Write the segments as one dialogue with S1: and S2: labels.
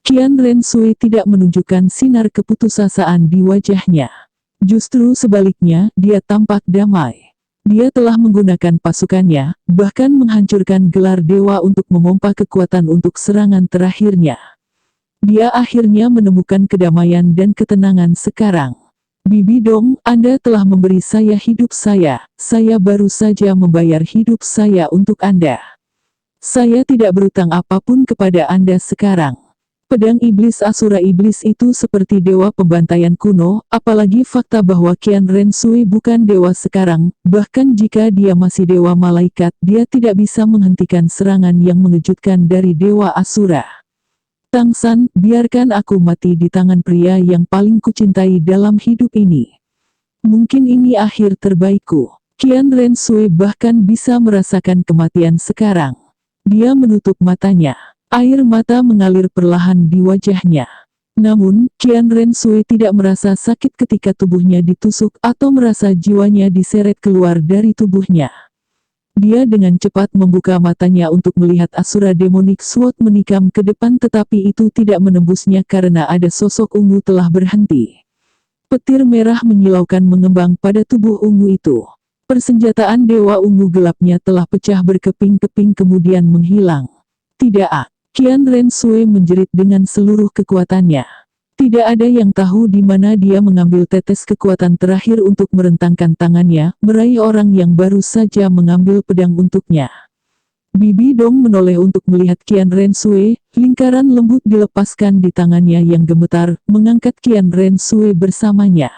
S1: Qian Rensui tidak menunjukkan sinar keputusasaan di wajahnya. Justru sebaliknya, dia tampak damai. Dia telah menggunakan pasukannya, bahkan menghancurkan gelar dewa untuk memompa kekuatan untuk serangan terakhirnya. Dia akhirnya menemukan kedamaian dan ketenangan sekarang. Bibi Dong, Anda telah memberi saya hidup saya baru saja membayar hidup saya untuk Anda. Saya tidak berutang apapun kepada Anda sekarang. Pedang iblis Asura iblis itu seperti dewa pembantaian kuno, apalagi fakta bahwa Qian Rensui bukan dewa sekarang, bahkan jika dia masih dewa malaikat, dia tidak bisa menghentikan serangan yang mengejutkan dari dewa Asura. Tang San, biarkan aku mati di tangan pria yang paling kucintai dalam hidup ini. Mungkin ini akhir terbaikku. Qian Rensui bahkan bisa merasakan kematian sekarang. Dia menutup matanya. Air mata mengalir perlahan di wajahnya. Namun, Qian Rensui tidak merasa sakit ketika tubuhnya ditusuk atau merasa jiwanya diseret keluar dari tubuhnya. Dia dengan cepat membuka matanya untuk melihat Asura Demonic Sword menikam ke depan, tetapi itu tidak menembusnya karena ada sosok ungu telah berhenti. Petir merah menyilaukan mengembang pada tubuh ungu itu. Persenjataan dewa ungu gelapnya telah pecah berkeping-keping kemudian menghilang. Tidak. Qian Rensui menjerit dengan seluruh kekuatannya. Tidak ada yang tahu di mana dia mengambil tetes kekuatan terakhir untuk merentangkan tangannya, meraih orang yang baru saja mengambil pedang untuknya. Bibi Dong menoleh untuk melihat Qian Rensui, lingkaran lembut dilepaskan di tangannya yang gemetar, mengangkat Qian Rensui bersamanya.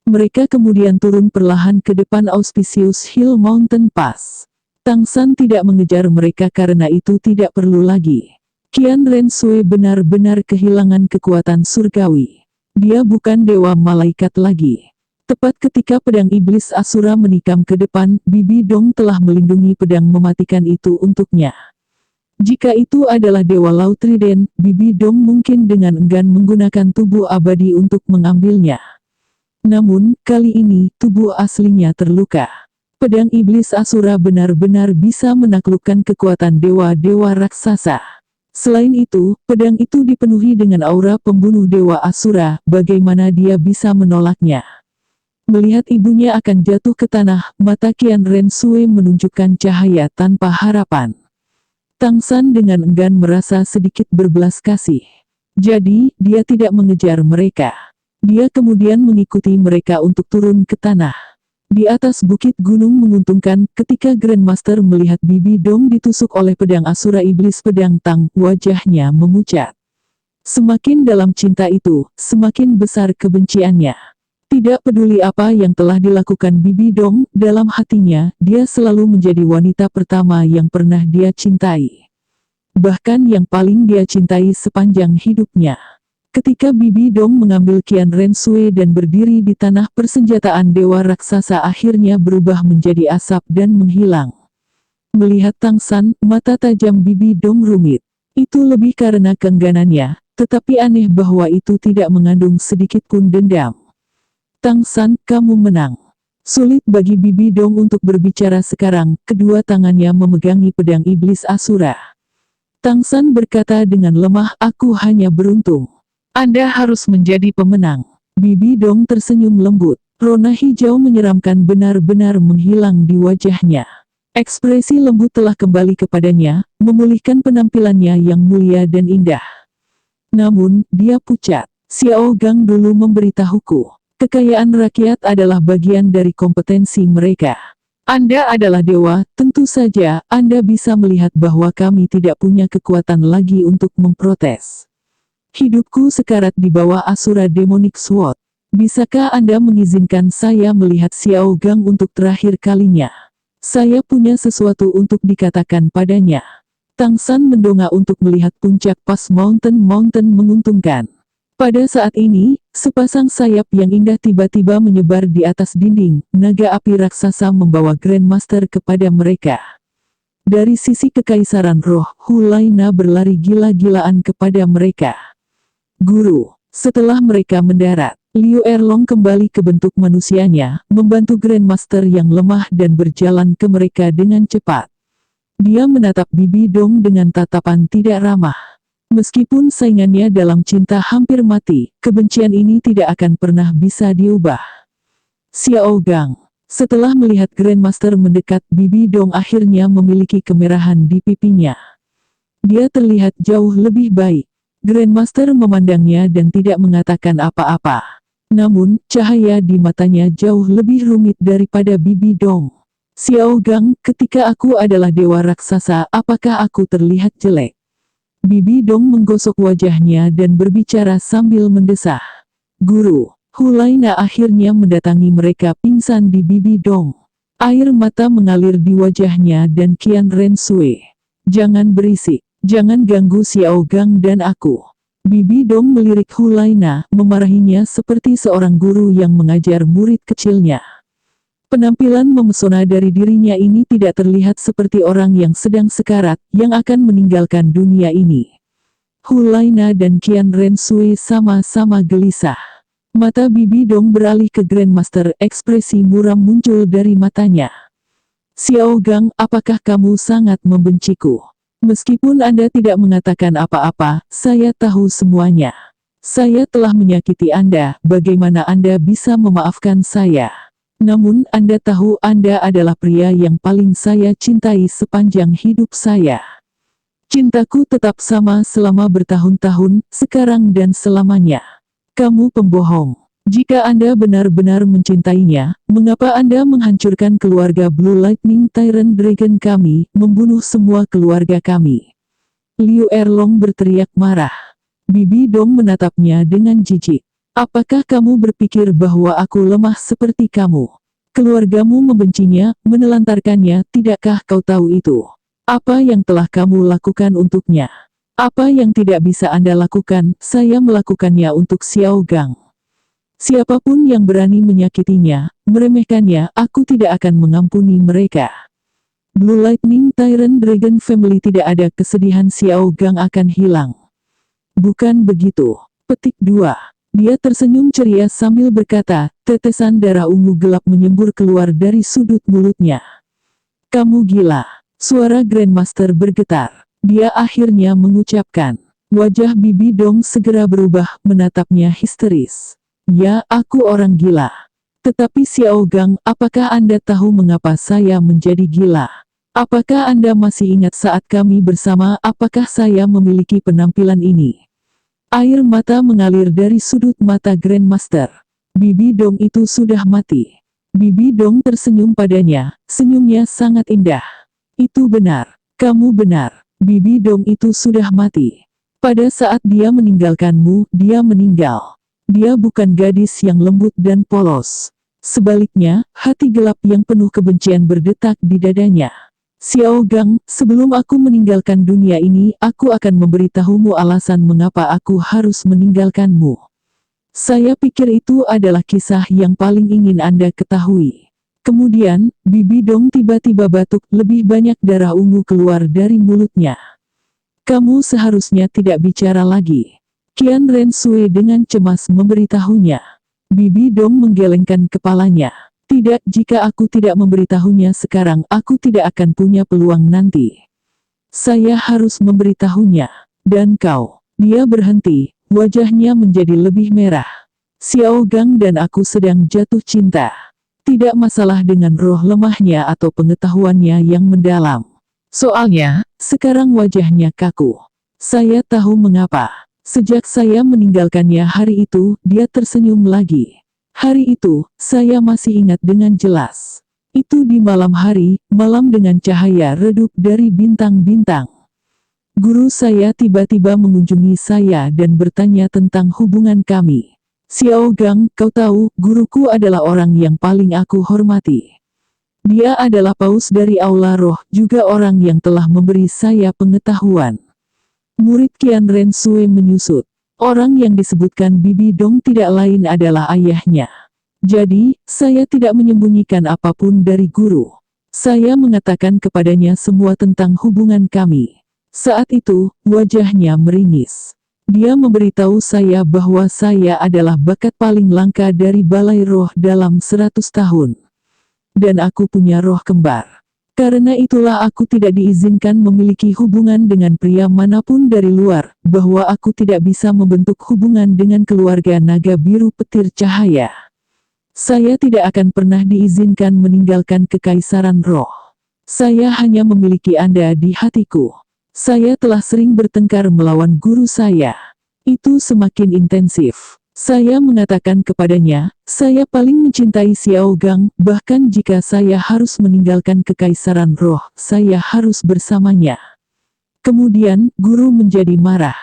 S1: Mereka kemudian turun perlahan ke depan Auspicious Hill Mountain Pass. Tang San tidak mengejar mereka karena itu tidak perlu lagi. Qian Rensui benar-benar kehilangan kekuatan surgawi. Dia bukan dewa malaikat lagi. Tepat ketika pedang iblis Asura menikam ke depan, Bibi Dong telah melindungi pedang mematikan itu untuknya. Jika itu adalah dewa Laut Trident, Bibi Dong mungkin dengan enggan menggunakan tubuh abadi untuk mengambilnya. Namun, kali ini, tubuh aslinya terluka. Pedang iblis Asura benar-benar bisa menaklukkan kekuatan dewa-dewa raksasa. Selain itu, pedang itu dipenuhi dengan aura pembunuh dewa Asura, bagaimana dia bisa menolaknya? Melihat ibunya akan jatuh ke tanah, mata Qian Rensui menunjukkan cahaya tanpa harapan. Tang San dengan enggan merasa sedikit berbelas kasih. Jadi, dia tidak mengejar mereka. Dia kemudian mengikuti mereka untuk turun ke tanah. Di atas bukit gunung menguntungkan, ketika Grandmaster melihat Bibi Dong ditusuk oleh pedang Asura iblis pedang Tang, wajahnya memucat. Semakin dalam cinta itu, semakin besar kebenciannya. Tidak peduli apa yang telah dilakukan Bibi Dong, dalam hatinya, dia selalu menjadi wanita pertama yang pernah dia cintai. Bahkan yang paling dia cintai sepanjang hidupnya. Ketika Bibi Dong mengambil Qian Rensui dan berdiri di tanah, persenjataan dewa raksasa akhirnya berubah menjadi asap dan menghilang. Melihat Tang San, mata tajam Bibi Dong rumit. Itu lebih karena keengganannya, tetapi aneh bahwa itu tidak mengandung sedikit pun dendam. Tang San, kamu menang. Sulit bagi Bibi Dong untuk berbicara sekarang, kedua tangannya memegangi pedang iblis Asura. Tang San berkata dengan lemah, aku hanya beruntung. Anda harus menjadi pemenang. Bibi Dong tersenyum lembut. Rona hijau menyeramkan benar-benar menghilang di wajahnya. Ekspresi lembut telah kembali kepadanya, memulihkan penampilannya yang mulia dan indah. Namun, dia pucat. Xiao Gang dulu memberitahuku. Kekayaan rakyat adalah bagian dari kompetensi mereka. Anda adalah dewa, tentu saja Anda bisa melihat bahwa kami tidak punya kekuatan lagi untuk memprotes. Hidupku sekarat di bawah Asura Demonic Sword. Bisakah Anda mengizinkan saya melihat Xiao Gang untuk terakhir kalinya? Saya punya sesuatu untuk dikatakan padanya. Tang San mendongak untuk melihat puncak Pas Mountain menguntungkan. Pada saat ini, sepasang sayap yang indah tiba-tiba menyebar di atas dinding. Naga api raksasa membawa Grandmaster kepada mereka. Dari sisi kekaisaran roh, Hulaina berlari gila-gilaan kepada mereka. Guru, setelah mereka mendarat, Liu Erlong kembali ke bentuk manusianya, membantu Grandmaster yang lemah dan berjalan ke mereka dengan cepat. Dia menatap Bibi Dong dengan tatapan tidak ramah. Meskipun saingannya dalam cinta hampir mati, kebencian ini tidak akan pernah bisa diubah. Xiao Gang. Setelah melihat Grandmaster mendekat, Bibi Dong akhirnya memiliki kemerahan di pipinya. Dia terlihat jauh lebih baik. Grandmaster memandangnya dan tidak mengatakan apa-apa. Namun, cahaya di matanya jauh lebih rumit daripada Bibi Dong. Xiao Gang, ketika aku adalah dewa raksasa, apakah aku terlihat jelek? Bibi Dong menggosok wajahnya dan berbicara sambil mendesah. Guru, Hulaina akhirnya mendatangi mereka pingsan di Bibi Dong. Air mata mengalir di wajahnya dan Qian Ren Sui. Jangan berisik, jangan ganggu Xiao Gang dan aku. Bibi Dong melirik Hulaina, memarahinya seperti seorang guru yang mengajar murid kecilnya. Penampilan memesona dari dirinya ini tidak terlihat seperti orang yang sedang sekarat, yang akan meninggalkan dunia ini. Hulaina dan Qian Ren Sui sama-sama gelisah. Mata Bibi Dong beralih ke Grandmaster, ekspresi muram muncul dari matanya. Xiao Gang, apakah kamu sangat membenciku? Meskipun Anda tidak mengatakan apa-apa, saya tahu semuanya. Saya telah menyakiti Anda, bagaimana Anda bisa memaafkan saya? Namun, Anda tahu Anda adalah pria yang paling saya cintai sepanjang hidup saya. Cintaku tetap sama selama bertahun-tahun, sekarang dan selamanya. Kamu pembohong. Jika Anda benar-benar mencintainya, mengapa Anda menghancurkan keluarga Blue Lightning Tyrant Dragon kami, membunuh semua keluarga kami? Liu Erlong berteriak marah. Bibi Dong menatapnya dengan jijik. Apakah kamu berpikir bahwa aku lemah seperti kamu? Keluargamu membencinya, menelantarkannya, tidakkah kau tahu itu? Apa yang telah kamu lakukan untuknya? Apa yang tidak bisa Anda lakukan, saya melakukannya untuk Xiao Gang. Siapapun yang berani menyakitinya, meremehkannya, aku tidak akan mengampuni mereka. Blue Lightning Tyrant Dragon Family tidak ada kesedihan Xiao Gang akan hilang. Bukan begitu. Petik 2. Dia tersenyum ceria sambil berkata, tetesan darah ungu gelap menyembur keluar dari sudut mulutnya. Kamu gila. Suara Grandmaster bergetar. Dia akhirnya mengucapkan. Wajah Bibi Dong segera berubah, menatapnya histeris. Ya, aku orang gila. Tetapi Xiao Gang, apakah Anda tahu mengapa saya menjadi gila? Apakah Anda masih ingat saat kami bersama, apakah saya memiliki penampilan ini? Air mata mengalir dari sudut mata Grandmaster. Bibi Dong itu sudah mati. Bibi Dong tersenyum padanya, senyumnya sangat indah. Itu benar, kamu benar. Bibi Dong itu sudah mati. Pada saat dia meninggalkanmu, dia meninggal. Dia bukan gadis yang lembut dan polos. Sebaliknya, hati gelap yang penuh kebencian berdetak di dadanya. Xiao Gang, sebelum aku meninggalkan dunia ini, aku akan memberitahumu alasan mengapa aku harus meninggalkanmu. Saya pikir itu adalah kisah yang paling ingin Anda ketahui. Kemudian, Bibi Dong tiba-tiba batuk, lebih banyak darah ungu keluar dari mulutnya. Kamu seharusnya tidak bicara lagi. Qian Ren Sui dengan cemas memberitahunya. Bibi Dong menggelengkan kepalanya. Tidak, jika aku tidak memberitahunya sekarang, aku tidak akan punya peluang nanti. Saya harus memberitahunya. Dan kau. Dia berhenti, wajahnya menjadi lebih merah. Xiao Gang dan aku sedang jatuh cinta. Tidak masalah dengan roh lemahnya atau pengetahuannya yang mendalam. Soalnya, sekarang wajahnya kaku. Saya tahu mengapa. Sejak saya meninggalkannya hari itu, dia tersenyum lagi. Hari itu, saya masih ingat dengan jelas. Itu di malam hari, malam dengan cahaya redup dari bintang-bintang. Guru saya tiba-tiba mengunjungi saya dan bertanya tentang hubungan kami. Xiao Gang, kau tahu, guruku adalah orang yang paling aku hormati. Dia adalah paus dari Aula Roh, juga orang yang telah memberi saya pengetahuan. Murid Qian Ren Sui menyusut. Orang yang disebutkan Bibi Dong tidak lain adalah ayahnya. Jadi, saya tidak menyembunyikan apapun dari guru. Saya mengatakan kepadanya semua tentang hubungan kami. Saat itu, wajahnya meringis. Dia memberitahu saya bahwa saya adalah bakat paling langka dari balai roh dalam 100 tahun. Dan aku punya roh kembar. Karena itulah aku tidak diizinkan memiliki hubungan dengan pria manapun dari luar, bahwa aku tidak bisa membentuk hubungan dengan keluarga naga biru petir cahaya. Saya tidak akan pernah diizinkan meninggalkan kekaisaran roh. Saya hanya memiliki Anda di hatiku. Saya telah sering bertengkar melawan guru saya. Itu semakin intensif. Saya mengatakan kepadanya, saya paling mencintai Xiao Gang, bahkan jika saya harus meninggalkan kekaisaran roh, saya harus bersamanya. Kemudian, guru menjadi marah.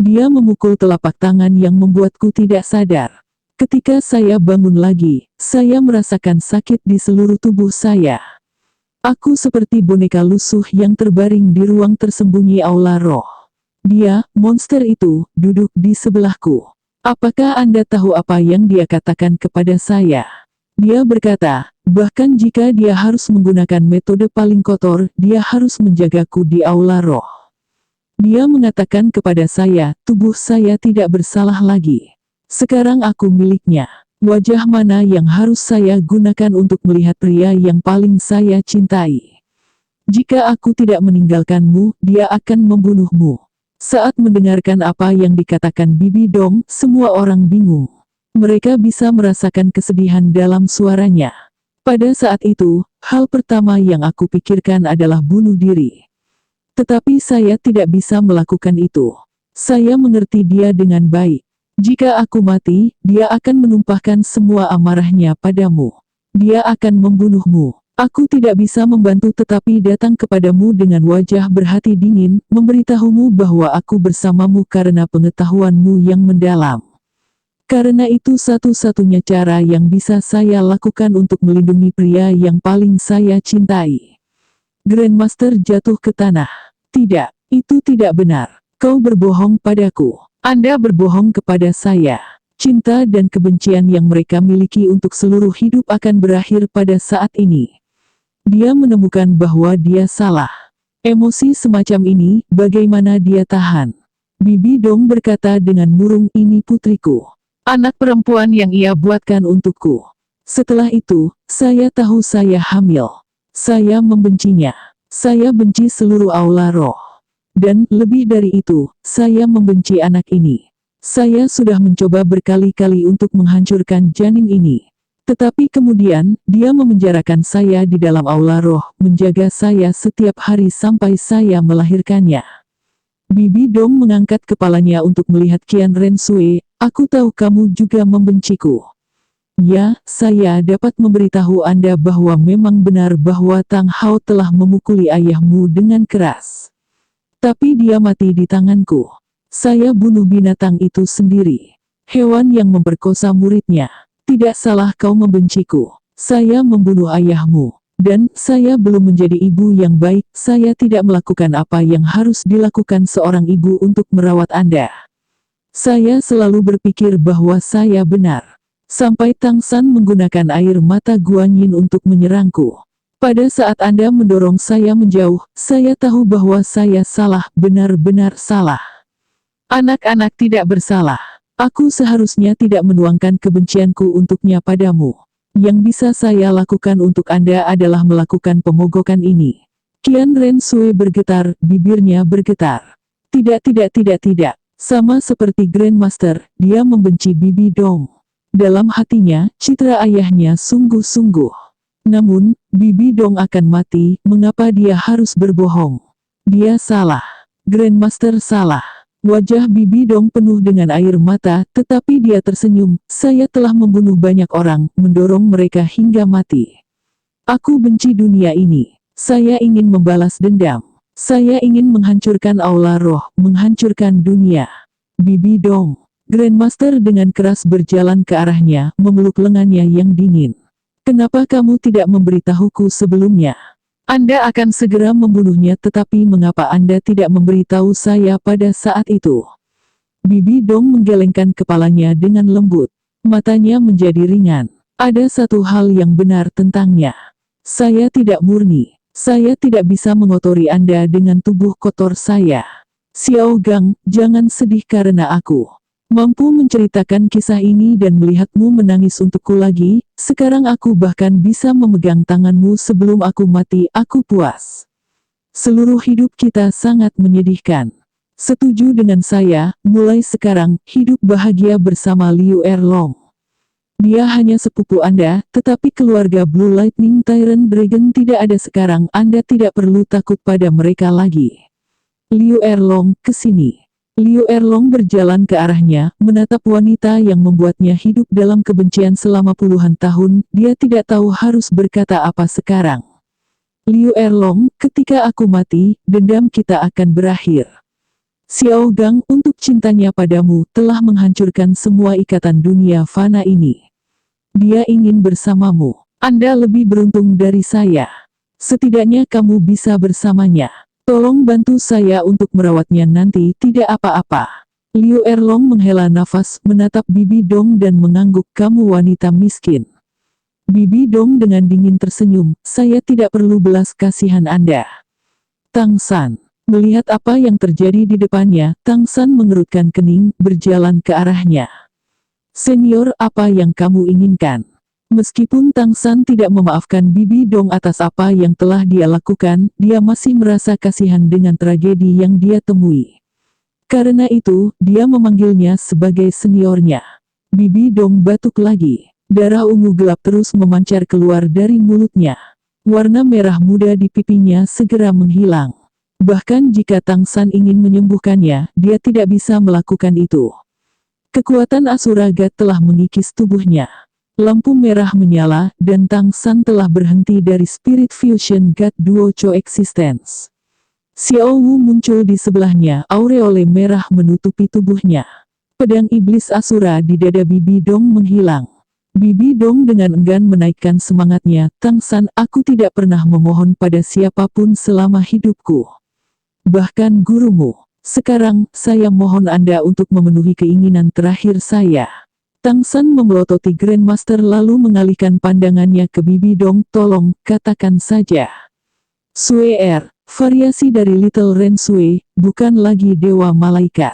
S1: Dia memukul telapak tangan yang membuatku tidak sadar. Ketika saya bangun lagi, saya merasakan sakit di seluruh tubuh saya. Aku seperti boneka lusuh yang terbaring di ruang tersembunyi aula roh. Dia, monster itu, duduk di sebelahku. Apakah Anda tahu apa yang dia katakan kepada saya? Dia berkata, bahkan jika dia harus menggunakan metode paling kotor, dia harus menjagaku di aula roh. Dia mengatakan kepada saya, tubuh saya tidak bersalah lagi. Sekarang aku miliknya. Wajah mana yang harus saya gunakan untuk melihat pria yang paling saya cintai? Jika aku tidak meninggalkanmu, dia akan membunuhmu. Saat mendengarkan apa yang dikatakan Bibi Dong, semua orang bingung. Mereka bisa merasakan kesedihan dalam suaranya. Pada saat itu, hal pertama yang aku pikirkan adalah bunuh diri. Tetapi saya tidak bisa melakukan itu. Saya mengerti dia dengan baik. Jika aku mati, dia akan menumpahkan semua amarahnya padamu. Dia akan membunuhmu. Aku tidak bisa membantu tetapi datang kepadamu dengan wajah berhati dingin, memberitahumu bahwa aku bersamamu karena pengetahuanmu yang mendalam. Karena itu satu-satunya cara yang bisa saya lakukan untuk melindungi pria yang paling saya cintai. Grandmaster jatuh ke tanah. Tidak, itu tidak benar. Kau berbohong padaku. Anda berbohong kepada saya. Cinta dan kebencian yang mereka miliki untuk seluruh hidup akan berakhir pada saat ini. Dia menemukan bahwa dia salah. Emosi semacam ini, bagaimana dia tahan? Bibi Dong berkata dengan murung, ini putriku. Anak perempuan yang ia buatkan untukku. Setelah itu, saya tahu saya hamil. Saya membencinya. Saya benci seluruh aula roh. Dan, lebih dari itu, saya membenci anak ini. Saya sudah mencoba berkali-kali untuk menghancurkan janin ini. Tetapi kemudian, dia memenjarakan saya di dalam aula roh, menjaga saya setiap hari sampai saya melahirkannya. Bibi Dong mengangkat kepalanya untuk melihat Qian Rensui, aku tahu kamu juga membenciku. Ya, saya dapat memberitahu Anda bahwa memang benar bahwa Tang Hao telah memukuli ayahmu dengan keras. Tapi dia mati di tanganku. Saya bunuh binatang itu sendiri. Hewan yang memperkosa muridnya. Tidak salah kau membenciku. Saya membunuh ayahmu. Dan, saya belum menjadi ibu yang baik, saya tidak melakukan apa yang harus dilakukan seorang ibu untuk merawat Anda. Saya selalu berpikir bahwa saya benar. Sampai Tang San menggunakan air mata Guanyin untuk menyerangku. Pada saat Anda mendorong saya menjauh, saya tahu bahwa saya salah, benar-benar salah. Anak-anak tidak bersalah. Aku seharusnya tidak menuangkan kebencianku untuknya padamu. Yang bisa saya lakukan untuk Anda adalah melakukan pemogokan ini. Qian Rensui bergetar, bibirnya bergetar. Tidak. Sama seperti Grandmaster, dia membenci Bibi Dong. Dalam hatinya, citra ayahnya sungguh-sungguh. Namun, Bibi Dong akan mati, mengapa dia harus berbohong? Dia salah. Grandmaster salah. Wajah Bibi Dong penuh dengan air mata, tetapi dia tersenyum, saya telah membunuh banyak orang, mendorong mereka hingga mati. Aku benci dunia ini. Saya ingin membalas dendam. Saya ingin menghancurkan aula roh, menghancurkan dunia. Bibi Dong. Grandmaster dengan keras berjalan ke arahnya, memeluk lengannya yang dingin. Kenapa kamu tidak memberitahuku sebelumnya? Anda akan segera membunuhnya, tetapi mengapa Anda tidak memberitahu saya pada saat itu? Bibi Dong menggelengkan kepalanya dengan lembut. Matanya menjadi ringan. Ada satu hal yang benar tentangnya. Saya tidak murni. Saya tidak bisa mengotori Anda dengan tubuh kotor saya. Xiao Gang, jangan sedih karena aku. Mampu menceritakan kisah ini dan melihatmu menangis untukku lagi, sekarang aku bahkan bisa memegang tanganmu sebelum aku mati, aku puas. Seluruh hidup kita sangat menyedihkan. Setuju dengan saya, mulai sekarang, hidup bahagia bersama Liu Erlong. Dia hanya sepupu Anda, tetapi keluarga Blue Lightning Tyrant Dragon tidak ada sekarang, Anda tidak perlu takut pada mereka lagi. Liu Erlong, ke sini. Liu Erlong berjalan ke arahnya, menatap wanita yang membuatnya hidup dalam kebencian selama puluhan tahun, dia tidak tahu harus berkata apa sekarang. Liu Erlong, ketika aku mati, dendam kita akan berakhir. Xiao Gang untuk cintanya padamu telah menghancurkan semua ikatan dunia fana ini. Dia ingin bersamamu. Anda lebih beruntung dari saya. Setidaknya kamu bisa bersamanya. Tolong bantu saya untuk merawatnya nanti, tidak apa-apa. Liu Erlong menghela nafas, menatap Bibi Dong dan mengangguk, kamu wanita miskin. Bibi Dong dengan dingin tersenyum, saya tidak perlu belas kasihan Anda. Tang San. Melihat apa yang terjadi di depannya, Tang San mengerutkan kening, berjalan ke arahnya. Senior, apa yang kamu inginkan? Meskipun Tang San tidak memaafkan Bibi Dong atas apa yang telah dia lakukan, dia masih merasa kasihan dengan tragedi yang dia temui. Karena itu, dia memanggilnya sebagai seniornya. Bibi Dong batuk lagi. Darah ungu gelap terus memancar keluar dari mulutnya. Warna merah muda di pipinya segera menghilang. Bahkan jika Tang San ingin menyembuhkannya, dia tidak bisa melakukan itu. Kekuatan Asuraga telah mengikis tubuhnya. Lampu merah menyala, dan Tang San telah berhenti dari Spirit Fusion God Duo Coexistence. Xiao Wu muncul di sebelahnya, aureole merah menutupi tubuhnya. Pedang iblis Asura di dada Bibi Dong menghilang. Bibi Dong dengan enggan menaikkan semangatnya, Tang San, aku tidak pernah memohon pada siapapun selama hidupku. Bahkan gurumu. Sekarang, saya mohon Anda untuk memenuhi keinginan terakhir saya. Tang San memelototi Grandmaster lalu mengalihkan pandangannya ke Bibi Dong, tolong, katakan saja. Sue Er, variasi dari Little Ren Sue, bukan lagi dewa malaikat.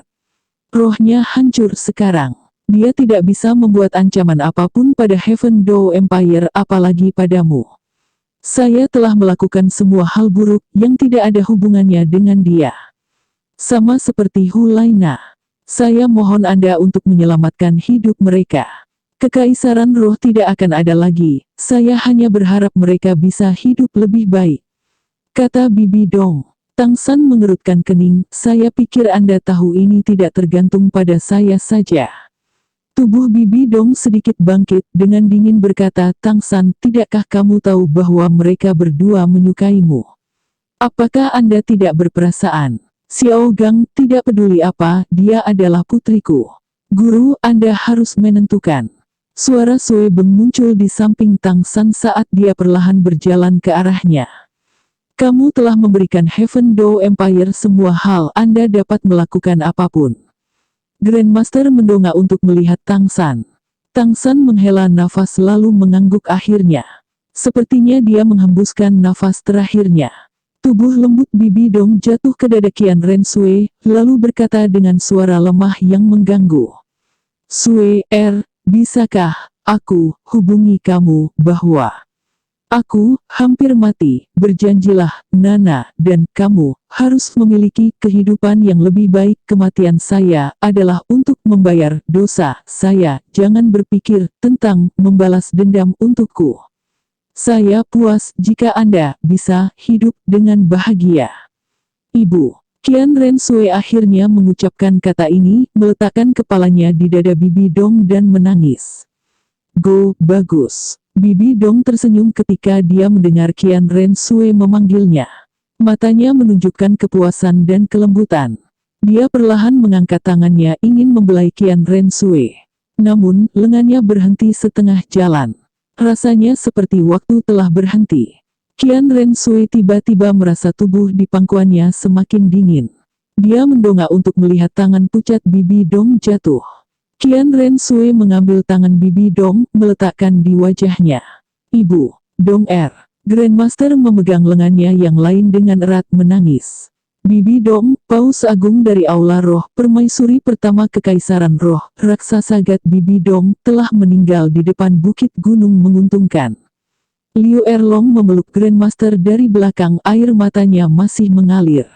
S1: Rohnya hancur sekarang. Dia tidak bisa membuat ancaman apapun pada Heaven Dou Empire, apalagi padamu. Saya telah melakukan semua hal buruk yang tidak ada hubungannya dengan dia. Sama seperti Hulaina. Saya mohon Anda untuk menyelamatkan hidup mereka. Kekaisaran roh tidak akan ada lagi, saya hanya berharap mereka bisa hidup lebih baik. Kata Bibi Dong. Tang San mengerutkan kening, saya pikir Anda tahu ini tidak tergantung pada saya saja. Tubuh Bibi Dong sedikit bangkit, dengan dingin berkata, Tang San, tidakkah kamu tahu bahwa mereka berdua menyukaimu? Apakah Anda tidak berperasaan? Xiao Gang, tidak peduli apa, dia adalah putriku. Guru, Anda harus menentukan. Suara Sue Beng muncul di samping Tang San saat dia perlahan berjalan ke arahnya. Kamu telah memberikan Heaven Dou Empire semua hal, Anda dapat melakukan apapun. Grandmaster mendongak untuk melihat Tang San. Tang San menghela nafas lalu mengangguk akhirnya. Sepertinya dia menghembuskan nafas terakhirnya. Tubuh lembut Bibi Dong jatuh ke dada Qian Ren Sue, lalu berkata dengan suara lemah yang mengganggu. Sue Er, bisakah aku hubungi kamu bahwa aku hampir mati, berjanjilah, Nana, dan kamu harus memiliki kehidupan yang lebih baik. Kematian saya adalah untuk membayar dosa saya, jangan berpikir tentang membalas dendam untukku. Saya puas jika Anda bisa hidup dengan bahagia. Ibu. Qian Ren Sue akhirnya mengucapkan kata ini, meletakkan kepalanya di dada Bibi Dong dan menangis. Go, bagus. Bibi Dong tersenyum ketika dia mendengar Qian Ren Sue memanggilnya. Matanya menunjukkan kepuasan dan kelembutan. Dia perlahan mengangkat tangannya ingin membelai Qian Ren Sue. Namun, lengannya berhenti setengah jalan. Rasanya seperti waktu telah berhenti. Qian Ren Sue tiba-tiba merasa tubuh di pangkuannya semakin dingin. Dia mendongak untuk melihat tangan pucat Bibi Dong jatuh. Qian Ren Sue mengambil tangan Bibi Dong, meletakkan di wajahnya. Ibu, Dong Er. Grandmaster memegang lengannya yang lain dengan erat menangis. Bibi Dong, Paus Agung dari Aula Roh, Permaisuri pertama Kekaisaran Roh, Raksasa Gat Bibi Dong, telah meninggal di depan Bukit Gunung Menguntungkan. Liu Erlong memeluk Grandmaster dari belakang, air matanya masih mengalir.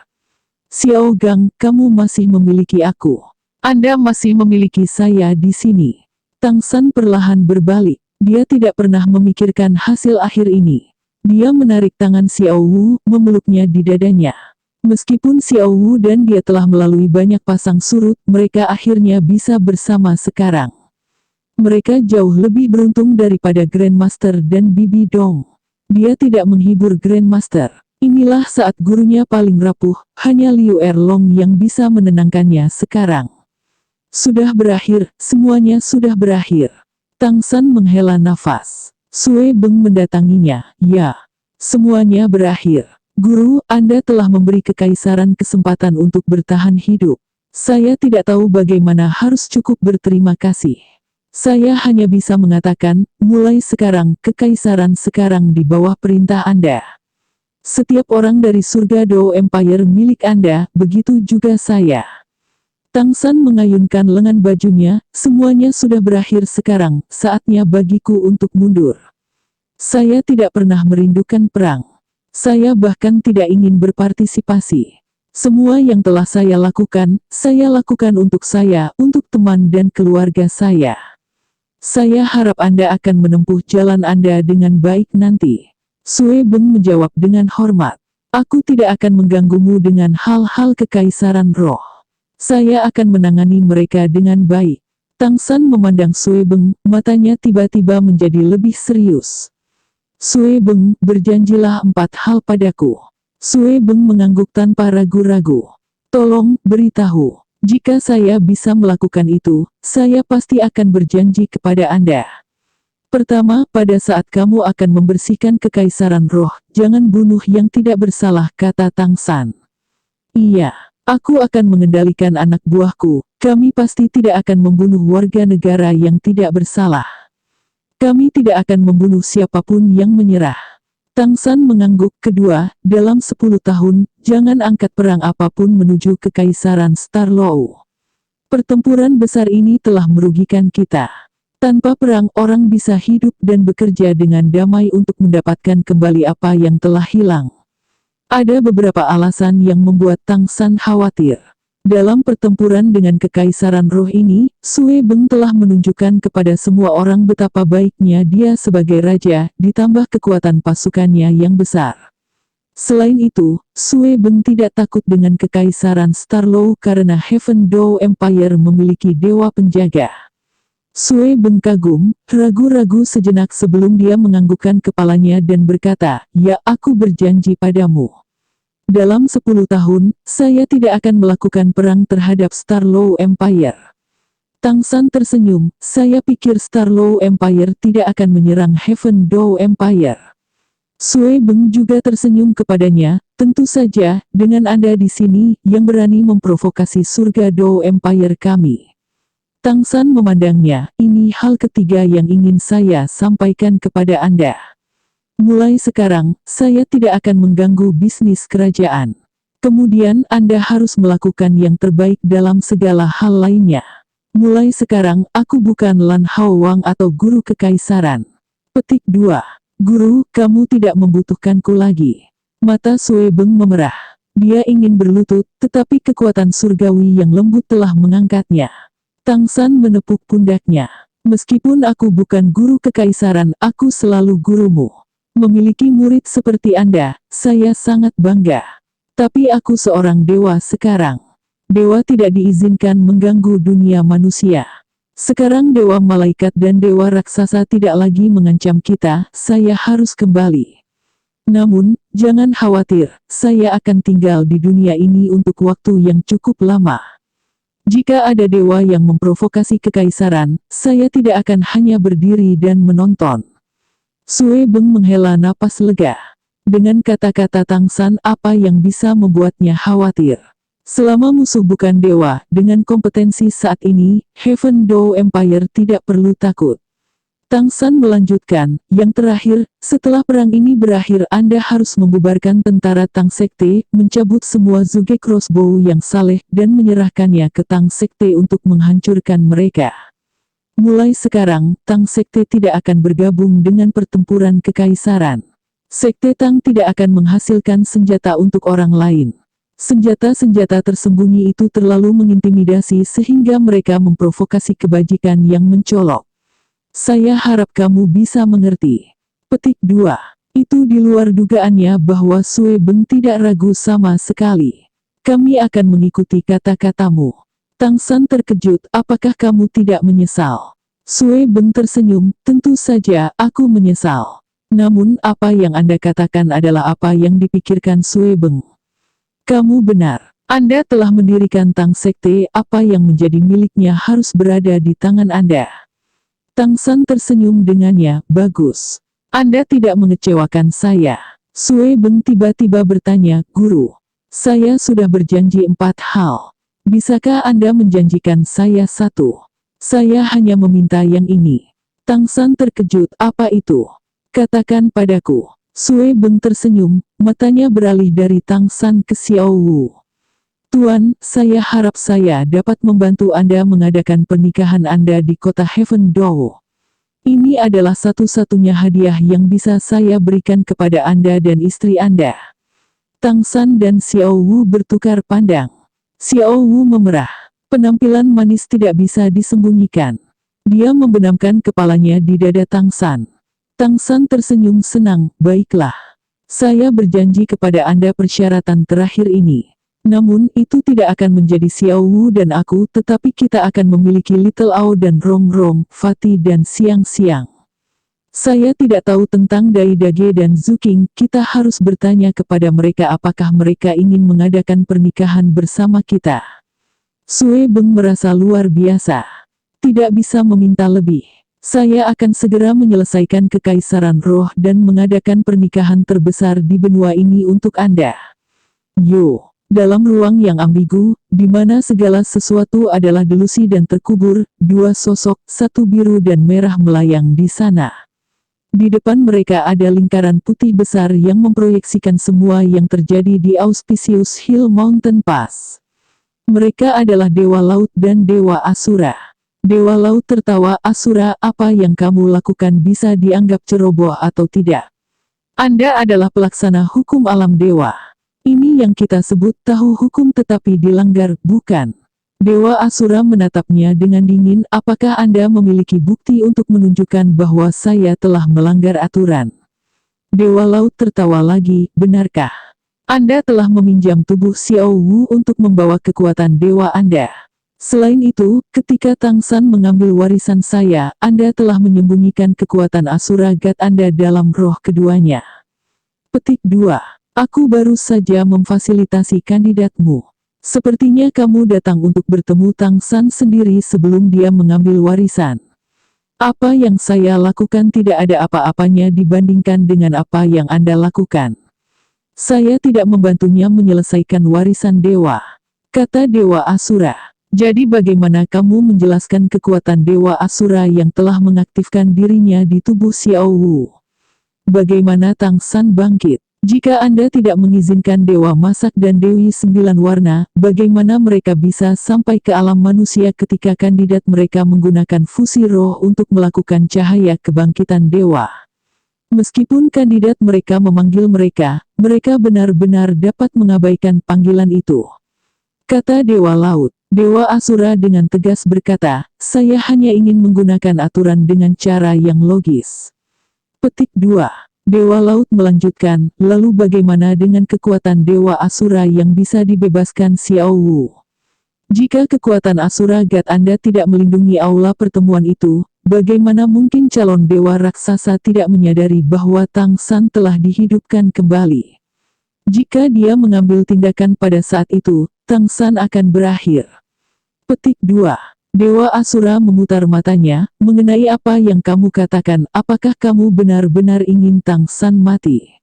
S1: Xiao Gang, kamu masih memiliki aku. Anda masih memiliki saya di sini. Tang San perlahan berbalik. Dia tidak pernah memikirkan hasil akhir ini. Dia menarik tangan Xiao Wu, memeluknya di dadanya. Meskipun Xiao Wu dan dia telah melalui banyak pasang surut, mereka akhirnya bisa bersama sekarang. Mereka jauh lebih beruntung daripada Grandmaster dan Bibi Dong. Dia tidak menghibur Grandmaster. Inilah saat gurunya paling rapuh, hanya Liu Erlong yang bisa menenangkannya sekarang. Sudah berakhir, semuanya sudah berakhir. Tang San menghela nafas. Sui Beng mendatanginya. Ya, semuanya berakhir. Guru, Anda telah memberi kekaisaran kesempatan untuk bertahan hidup. Saya tidak tahu bagaimana harus cukup berterima kasih. Saya hanya bisa mengatakan, mulai sekarang, kekaisaran sekarang di bawah perintah Anda. Setiap orang dari surga Dou Empire milik Anda, begitu juga saya. Tang San mengayunkan lengan bajunya, semuanya sudah berakhir sekarang, saatnya bagiku untuk mundur. Saya tidak pernah merindukan perang. Saya bahkan tidak ingin berpartisipasi. Semua yang telah saya lakukan untuk saya, untuk teman dan keluarga saya. Saya harap Anda akan menempuh jalan Anda dengan baik nanti. Sui Beng menjawab dengan hormat. Aku tidak akan mengganggumu dengan hal-hal kekaisaran roh. Saya akan menangani mereka dengan baik. Tang San memandang Sui Beng, matanya tiba-tiba menjadi lebih serius. Sui Beng, berjanjilah 4 hal padaku. Sui Beng mengangguk tanpa ragu-ragu. Tolong, beritahu. Jika saya bisa melakukan itu, saya pasti akan berjanji kepada Anda. Pertama, pada saat kamu akan membersihkan kekaisaran roh, jangan bunuh yang tidak bersalah, kata Tang San. Iya, aku akan mengendalikan anak buahku. Kami pasti tidak akan membunuh warga negara yang tidak bersalah. Kami tidak akan membunuh siapapun yang menyerah. Tang San mengangguk. Kedua, dalam 10 tahun, jangan angkat perang apapun menuju kekaisaran Starlow. Pertempuran besar ini telah merugikan kita. Tanpa perang, orang bisa hidup dan bekerja dengan damai untuk mendapatkan kembali apa yang telah hilang. Ada beberapa alasan yang membuat Tang San khawatir. Dalam pertempuran dengan kekaisaran roh ini, Sui Beng telah menunjukkan kepada semua orang betapa baiknya dia sebagai raja, ditambah kekuatan pasukannya yang besar. Selain itu, Sui Beng tidak takut dengan kekaisaran Starlow karena Heaven Dou Empire memiliki dewa penjaga. Sui Beng kagum, ragu-ragu sejenak sebelum dia menganggukkan kepalanya dan berkata, ya, aku berjanji padamu. Dalam 10 tahun, saya tidak akan melakukan perang terhadap Starlow Empire. Tang San tersenyum, saya pikir Starlow Empire tidak akan menyerang Heaven Dou Empire. Sui Beng juga tersenyum kepadanya, tentu saja, dengan Anda di sini, yang berani memprovokasi surga Dou Empire kami. Tang San memandangnya, ini hal ketiga yang ingin saya sampaikan kepada Anda. Mulai sekarang, saya tidak akan mengganggu bisnis kerajaan. Kemudian Anda harus melakukan yang terbaik dalam segala hal lainnya. Mulai sekarang, aku bukan Lan Hao Wang atau guru kekaisaran. Petik 2. Guru, kamu tidak membutuhkanku lagi. Mata Sui Beng memerah. Dia ingin berlutut, tetapi kekuatan surgawi yang lembut telah mengangkatnya. Tang San menepuk pundaknya. Meskipun aku bukan guru kekaisaran, aku selalu gurumu. Memiliki murid seperti Anda, saya sangat bangga. Tapi aku seorang dewa sekarang. Dewa tidak diizinkan mengganggu dunia manusia. Sekarang dewa malaikat dan dewa raksasa tidak lagi mengancam kita, saya harus kembali. Namun, jangan khawatir, saya akan tinggal di dunia ini untuk waktu yang cukup lama. Jika ada dewa yang memprovokasi kekaisaran, saya tidak akan hanya berdiri dan menonton. Sui Beng menghela napas lega. Dengan kata-kata Tang San, apa yang bisa membuatnya khawatir? Selama musuh bukan dewa, dengan kompetensi saat ini, Heaven Dou Empire tidak perlu takut. Tang San melanjutkan, yang terakhir, setelah perang ini berakhir Anda harus membubarkan tentara Tang Sekte, mencabut semua Zuge Crossbow yang saleh dan menyerahkannya ke Tang Sekte untuk menghancurkan mereka. Mulai sekarang, Tang Sekte tidak akan bergabung dengan pertempuran kekaisaran. Sekte Tang tidak akan menghasilkan senjata untuk orang lain. Senjata-senjata tersembunyi itu terlalu mengintimidasi sehingga mereka memprovokasi kebajikan yang mencolok. Saya harap kamu bisa mengerti. Petik 2. Itu di luar dugaannya bahwa Sue Beng tidak ragu sama sekali. Kami akan mengikuti kata-katamu. Tang San terkejut, apakah kamu tidak menyesal? Sue Beng tersenyum, tentu saja aku menyesal. Namun apa yang Anda katakan adalah apa yang dipikirkan Sue Beng. Kamu benar. Anda telah mendirikan Tang Sekte, apa yang menjadi miliknya harus berada di tangan Anda. Tang San tersenyum dengannya, bagus. Anda tidak mengecewakan saya. Sue Beng tiba-tiba bertanya, Guru. Saya sudah berjanji 4 hal. Bisakah Anda menjanjikan saya 1? Saya hanya meminta yang ini. Tang San terkejut, apa itu? Katakan padaku. Sue Beng tersenyum, matanya beralih dari Tang San ke Xiao Wu. Tuan, saya harap saya dapat membantu Anda mengadakan pernikahan Anda di kota Heaven Dou. Ini adalah satu-satunya hadiah yang bisa saya berikan kepada Anda dan istri Anda. Tang San dan Xiao Wu bertukar pandang. Xiao Wu memerah. Penampilan manis tidak bisa disembunyikan. Dia membenamkan kepalanya di dada Tang San. Tang San tersenyum senang, baiklah. Saya berjanji kepada Anda persyaratan terakhir ini. Namun itu tidak akan menjadi Xiao Wu dan aku, tetapi kita akan memiliki Little Ao dan Rong Rong, Fatih dan Siang Siang. Saya tidak tahu tentang Dai Dage dan Zuking, kita harus bertanya kepada mereka apakah mereka ingin mengadakan pernikahan bersama kita. Sue Beng merasa luar biasa. Tidak bisa meminta lebih. Saya akan segera menyelesaikan kekaisaran roh dan mengadakan pernikahan terbesar di benua ini untuk Anda. Yo. Dalam ruang yang ambigu, di mana segala sesuatu adalah delusi dan terkubur, 2 sosok, satu biru dan merah melayang di sana. Di depan mereka ada lingkaran putih besar yang memproyeksikan semua yang terjadi di Auspicious Hill Mountain Pass. Mereka adalah Dewa Laut dan Dewa Asura. Dewa Laut tertawa, Asura, apa yang kamu lakukan bisa dianggap ceroboh atau tidak? Anda adalah pelaksana hukum alam dewa. Ini yang kita sebut tahu hukum tetapi dilanggar, bukan? Dewa Asura menatapnya dengan dingin, apakah Anda memiliki bukti untuk menunjukkan bahwa saya telah melanggar aturan? Dewa Laut tertawa lagi, benarkah? Anda telah meminjam tubuh Xiao Wu untuk membawa kekuatan dewa Anda. Selain itu, ketika Tang San mengambil warisan saya, Anda telah menyembunyikan kekuatan Asura God Anda dalam roh keduanya. Petik 2. Aku baru saja memfasilitasi kandidatmu. Sepertinya kamu datang untuk bertemu Tang San sendiri sebelum dia mengambil warisan. Apa yang saya lakukan tidak ada apa-apanya dibandingkan dengan apa yang Anda lakukan. Saya tidak membantunya menyelesaikan warisan dewa, kata Dewa Asura. Jadi bagaimana kamu menjelaskan kekuatan Dewa Asura yang telah mengaktifkan dirinya di tubuh Xiao Wu? Bagaimana Tang San bangkit? Jika Anda tidak mengizinkan Dewa Masak dan Dewi 9 Warna, bagaimana mereka bisa sampai ke alam manusia ketika kandidat mereka menggunakan fusi roh untuk melakukan cahaya kebangkitan dewa? Meskipun kandidat mereka memanggil mereka, mereka benar-benar dapat mengabaikan panggilan itu. Kata Dewa Laut. Dewa Asura dengan tegas berkata, saya hanya ingin menggunakan aturan dengan cara yang logis. Petik 2. Dewa Laut melanjutkan, lalu bagaimana dengan kekuatan Dewa Asura yang bisa dibebaskan Xiao Wu? Jika kekuatan Asura God Anda tidak melindungi aula pertemuan itu, bagaimana mungkin calon Dewa Raksasa tidak menyadari bahwa Tang San telah dihidupkan kembali? Jika dia mengambil tindakan pada saat itu, Tang San akan berakhir. Petik 2. Dewa Asura memutar matanya, mengenai apa yang kamu katakan, apakah kamu benar-benar ingin Tang San mati?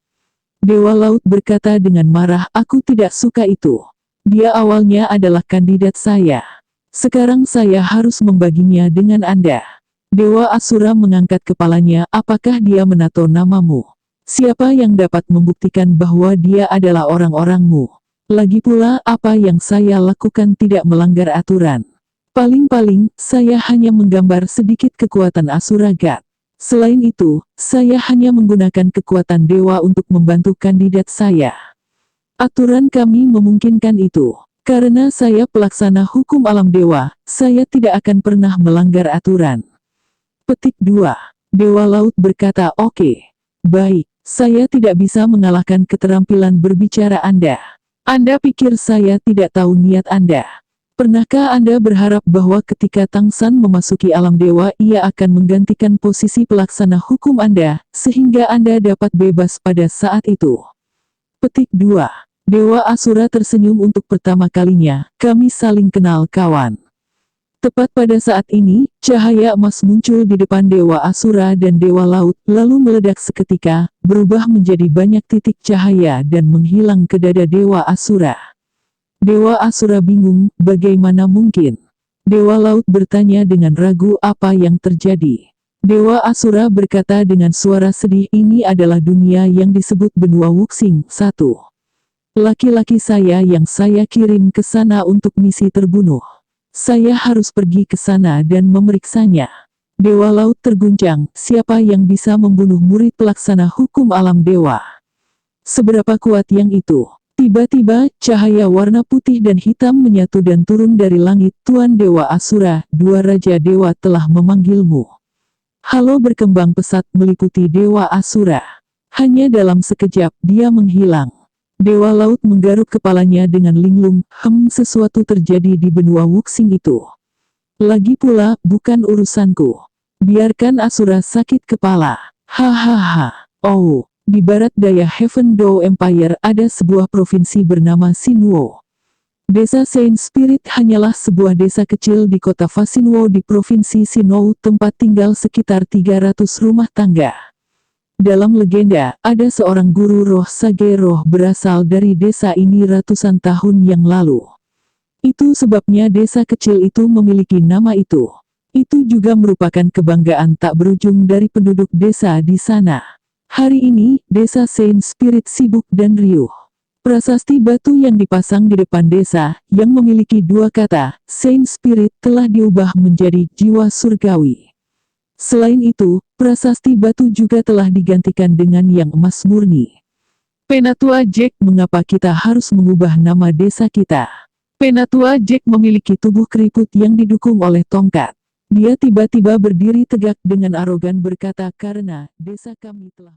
S1: Dewa Laut berkata dengan marah, aku tidak suka itu. Dia awalnya adalah kandidat saya. Sekarang saya harus membaginya dengan Anda. Dewa Asura mengangkat kepalanya. Apakah dia menato namamu? Siapa yang dapat membuktikan bahwa dia adalah orang-orangmu? Lagi pula, apa yang saya lakukan tidak melanggar aturan. Paling-paling, saya hanya menggambar sedikit kekuatan Asura God. Selain itu, saya hanya menggunakan kekuatan dewa untuk membantu kandidat saya. Aturan kami memungkinkan itu. Karena saya pelaksana hukum alam dewa, saya tidak akan pernah melanggar aturan. Petik 2. Dewa Laut berkata, oke. Baik, saya tidak bisa mengalahkan keterampilan berbicara Anda. Anda pikir saya tidak tahu niat Anda? Pernahkah Anda berharap bahwa ketika Tangsan memasuki alam dewa ia akan menggantikan posisi pelaksana hukum Anda, sehingga Anda dapat bebas pada saat itu? Petik 2. Dewa Asura tersenyum untuk pertama kalinya, kami saling kenal kawan. Tepat pada saat ini, cahaya emas muncul di depan Dewa Asura dan Dewa Laut, lalu meledak seketika, berubah menjadi banyak titik cahaya dan menghilang ke dada Dewa Asura. Dewa Asura bingung, bagaimana mungkin? Dewa Laut bertanya dengan ragu apa yang terjadi. Dewa Asura berkata dengan suara sedih, ini adalah dunia yang disebut benua Wuxing. 1. Laki-laki saya yang saya kirim ke sana untuk misi terbunuh. Saya harus pergi ke sana dan memeriksanya. Dewa Laut terguncang, siapa yang bisa membunuh murid pelaksana hukum alam dewa? Seberapa kuat yang itu? Tiba-tiba, cahaya warna putih dan hitam menyatu dan turun dari langit. Tuan Dewa Asura, dua Raja Dewa telah memanggilmu. Halo berkembang pesat meliputi Dewa Asura. Hanya dalam sekejap, dia menghilang. Dewa Laut menggaruk kepalanya dengan linglung, sesuatu terjadi di benua Wuxing itu. Lagi pula, bukan urusanku. Biarkan Asura sakit kepala. Hahaha. Oh, di barat daya Heaven Dao Empire ada sebuah provinsi bernama Sinwo. Desa Saint Spirit hanyalah sebuah desa kecil di kota Fasinwo di provinsi Sinwo, tempat tinggal sekitar 300 rumah tangga. Dalam legenda, ada seorang guru roh Sage Roh berasal dari desa ini ratusan tahun yang lalu. Itu sebabnya desa kecil itu memiliki nama itu. Itu juga merupakan kebanggaan tak berujung dari penduduk desa di sana. Hari ini, desa Saint Spirit sibuk dan riuh. Prasasti batu yang dipasang di depan desa, yang memiliki dua kata, Saint Spirit, telah diubah menjadi jiwa surgawi. Selain itu, prasasti batu juga telah digantikan dengan yang emas murni. Penatua Jack, mengapa kita harus mengubah nama desa kita? Penatua Jack memiliki tubuh keriput yang didukung oleh tongkat. Dia tiba-tiba berdiri tegak dengan arogan berkata, karena desa kami telah